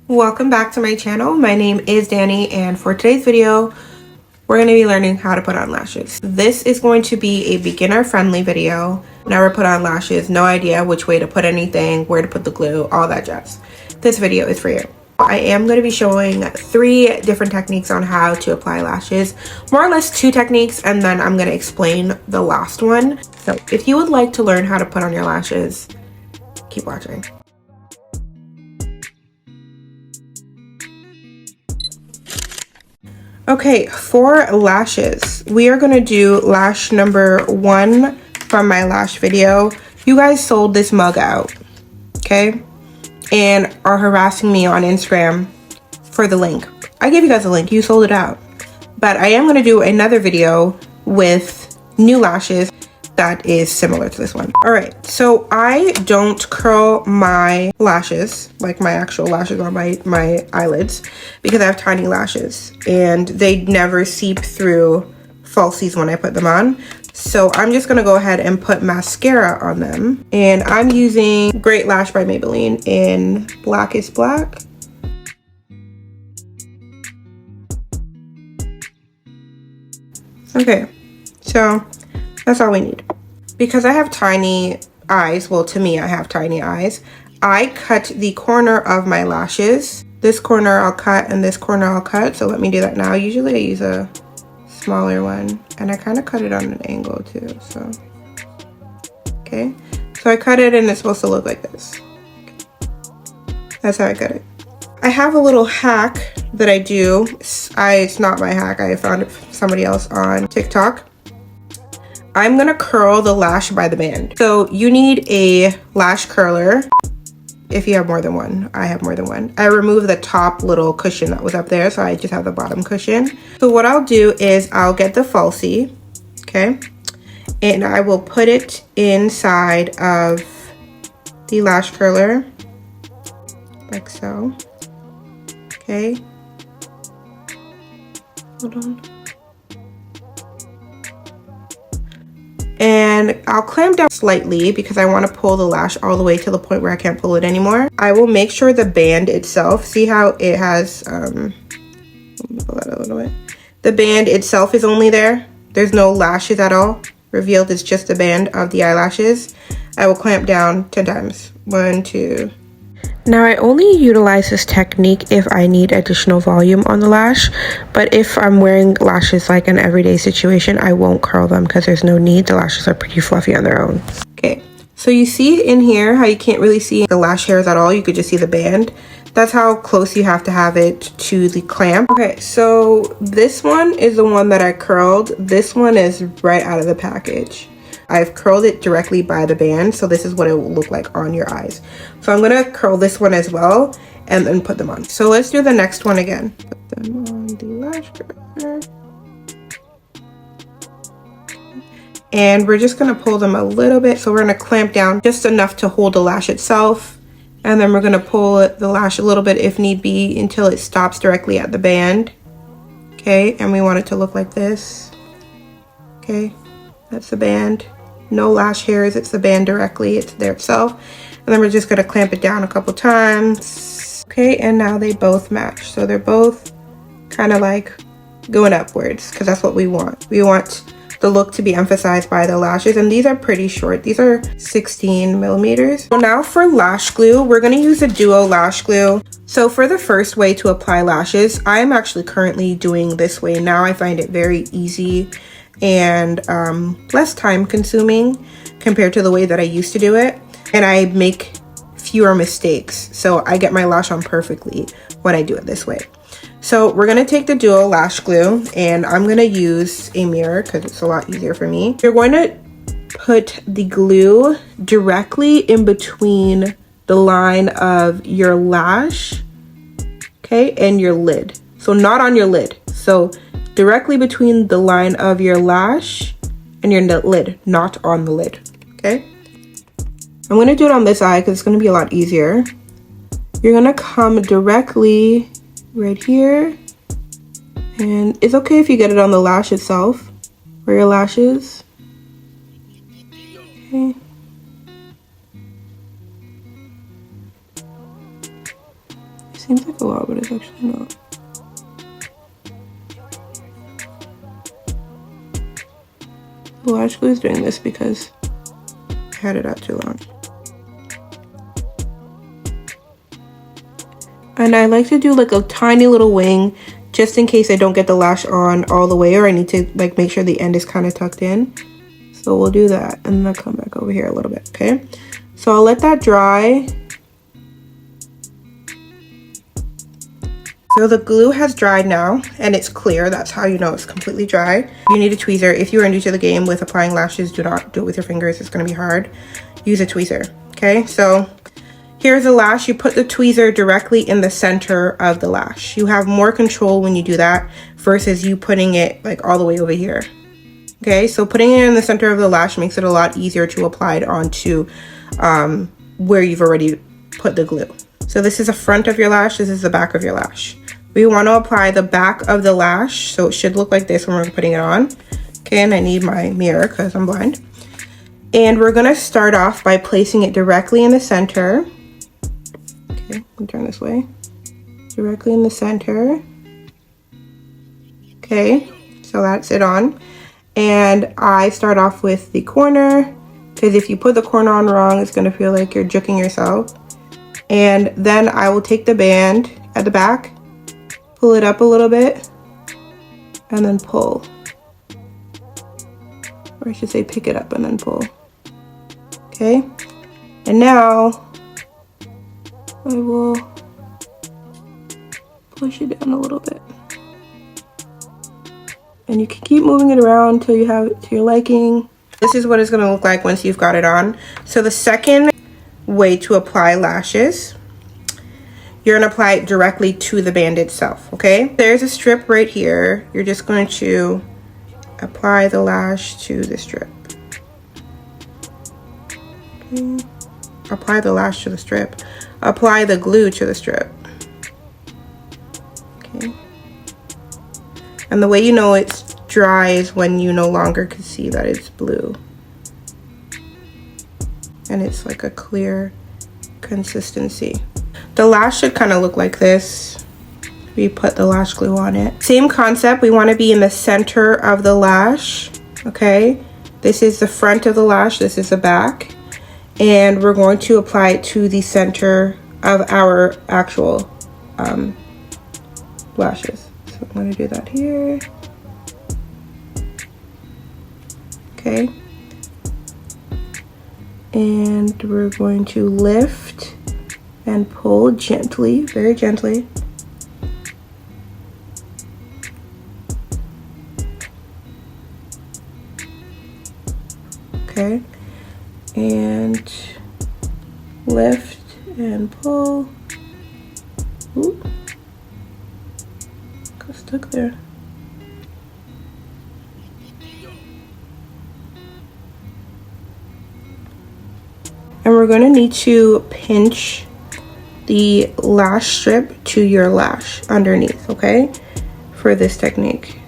Welcome back to my channel. My name is Dani, and for today's video we're going to be learning how to put on lashes. This is going to be a beginner friendly video. Never put on lashes, no idea which way to put anything, where to put the glue, all that jazz. This video is for you. I am going to be showing 3 different techniques on how to apply lashes, more or less 2 techniques, and then I'm going to explain the last one. So if you would like to learn how to put on your lashes, keep watching. Okay, for lashes, we are going to do lash number 1 from my lash video. You guys sold this mug out, okay, and are harassing me on Instagram for the link. I gave you guys a link, you sold it out. But I am going to do another video with new lashes that is similar to this one. All right, so I don't curl my lashes, like my actual lashes on my eyelids, because I have tiny lashes and they never seep through falsies when I put them on. So I'm just gonna go ahead and put mascara on them, and I'm using Great Lash by Maybelline in Black is Black. Okay, so that's all we need. Because I have tiny eyes, well, to me, I have tiny eyes, I cut the corner of my lashes. This corner I'll cut and this corner I'll cut. So let me do that now. Usually I use a smaller one, and I kind of cut it on an angle too, so. Okay, so I cut it and it's supposed to look like this. That's how I cut it. I have a little hack that I do. It's not my hack, I found it from somebody else on TikTok. I'm gonna curl the lash by the band. So you need a lash curler if you have more than one. I have more than one. I removed the top little cushion that was up there, so I just have the bottom cushion. So what I'll do is I'll get the falsie, okay, and I will put it inside of the lash curler, like so. Okay, hold on. And I'll clamp down slightly because I want to pull the lash all the way to the point where I can't pull it anymore. I will make sure the band itself, see how it has, let me pull that a little bit. The band itself is only there. There's no lashes at all revealed. It's just the band of the eyelashes. I will clamp down 10 times. 1, 2. Now I only utilize this technique if I need additional volume on the lash, but if I'm wearing lashes like an everyday situation, I won't curl them because there's no need. The lashes are pretty fluffy on their own. Okay, so you see in here how you can't really see the lash hairs at all, you could just see the band. That's how close you have to have it to the clamp. Okay, so this one is the one that I curled. This one is right out of the package. I've curled it directly by the band, so this is what it will look like on your eyes. So I'm gonna curl this one as well and then put them on. So let's do the next one again. Put them on the lash curler. And we're just gonna pull them a little bit. So we're gonna clamp down just enough to hold the lash itself. And then we're gonna pull the lash a little bit if need be until it stops directly at the band. Okay, and we want it to look like this. Okay, that's the band. No lash hairs, it's the band directly, it's there itself. And then we're just gonna clamp it down a couple times. Okay, and now they both match. So they're both kind of like going upwards because that's what we want. We want the look to be emphasized by the lashes, and these are pretty short. These are 16 millimeters. So now for lash glue, we're gonna use a duo lash glue. So for the first way to apply lashes, I'm actually currently doing this way now. I find it very easy and less time consuming compared to the way that I used to do it, and I make fewer mistakes, so I get my lash on perfectly when I do it this way. So we're gonna take the duo lash glue, and I'm gonna use a mirror because it's a lot easier for me. You're going to put the glue directly in between the line of your lash, okay, and your lid. So not on your lid, so directly between the line of your lash and your lid, not on the lid, okay? I'm gonna do it on this eye because it's gonna be a lot easier. You're gonna come directly right here, and it's okay if you get it on the lash itself, or your lashes, okay? seems like a lot, but it's actually not. The lash glue is doing this because I had it out too long. And I like to do like a tiny little wing just in case I don't get the lash on all the way, or I need to like make sure the end is kind of tucked in. So we'll do that, and then I'll come back over here a little bit, okay? So I'll let that dry. So the glue has dried now, and it's clear. That's how you know it's completely dry. You need a tweezer. If you are new to the game with applying lashes, do not do it with your fingers. It's gonna be hard. Use a tweezer, okay? So here's the lash. You put the tweezer directly in the center of the lash. You have more control when you do that versus you putting it like all the way over here. Okay, so putting it in the center of the lash makes it a lot easier to apply it onto where you've already put the glue. So this is the front of your lash, this is the back of your lash. We want to apply the back of the lash, so it should look like this when we're putting it on. Okay, and I need my mirror because I'm blind. And we're going to start off by placing it directly in the center. Okay, let me turn this way. Directly in the center. Okay, so that's it on. And I start off with the corner, because if you put the corner on wrong, it's going to feel like you're juking yourself. And then I will take the band at the back, pull it up a little bit, and then pull. Or I should say pick it up and then pull. Okay, and now I will push it down a little bit. And you can keep moving it around until you have it to your liking. This is what it's going to look like once you've got it on. So the second way to apply lashes, you're going to apply it directly to the band itself, okay? There's a strip right here. You're just going to apply the lash to the strip. Okay. Apply the lash to the strip. Apply the glue to the strip. Okay. And the way you know it's dry is when you no longer can see that it's blue. And it's like a clear consistency. The lash should kind of look like this. We put the lash glue on it. Same concept, we want to be in the center of the lash, okay? This is the front of the lash, this is the back. And we're going to apply it to the center of our actual lashes. So I'm going to do that here. Okay. And we're going to lift and pull gently, very gently. Okay. And lift and pull. Ooh. Got stuck there. And we're going to need to pinch the lash strip to your lash underneath, okay? For this technique.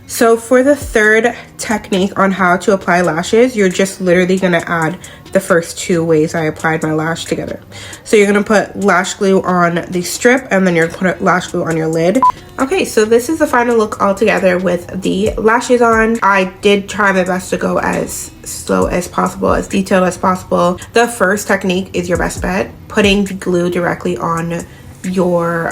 So for the third technique on how to apply lashes, you're just literally gonna add the first two ways I applied my lash together. So you're gonna put lash glue on the strip and then you're gonna put lash glue on your lid. Okay, so this is the final look all together with the lashes on. I did try my best to go as slow as possible, as detailed as possible. The first technique is your best bet, putting the glue directly on your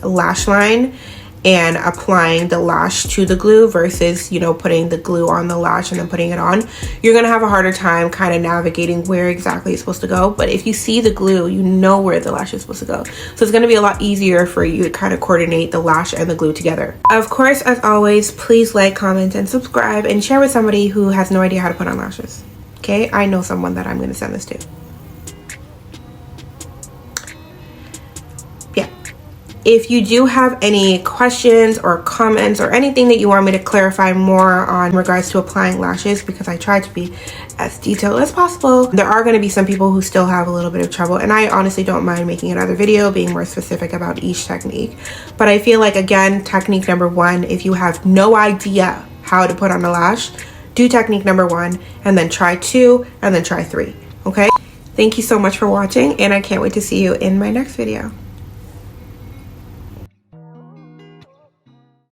lash line and applying the lash to the glue versus, you know, putting the glue on the lash and then putting it on. You're gonna have a harder time kind of navigating where exactly it's supposed to go. But if you see the glue, you know where the lash is supposed to go. So it's gonna be a lot easier for you to kind of coordinate the lash and the glue together. Of course, as always, please like, comment, and subscribe and share with somebody who has no idea how to put on lashes. Okay, I know someone that I'm gonna send this to. Yeah. If you do have any questions or comments or anything that you want me to clarify more on in regards to applying lashes, because I try to be as detailed as possible, there are going to be some people who still have a little bit of trouble, and I honestly don't mind making another video being more specific about each technique. But I feel like, again, technique number one, if you have no idea how to put on a lash, do technique number one and then try two and then try three. Okay, thank you so much for watching, and I can't wait to see you in my next video.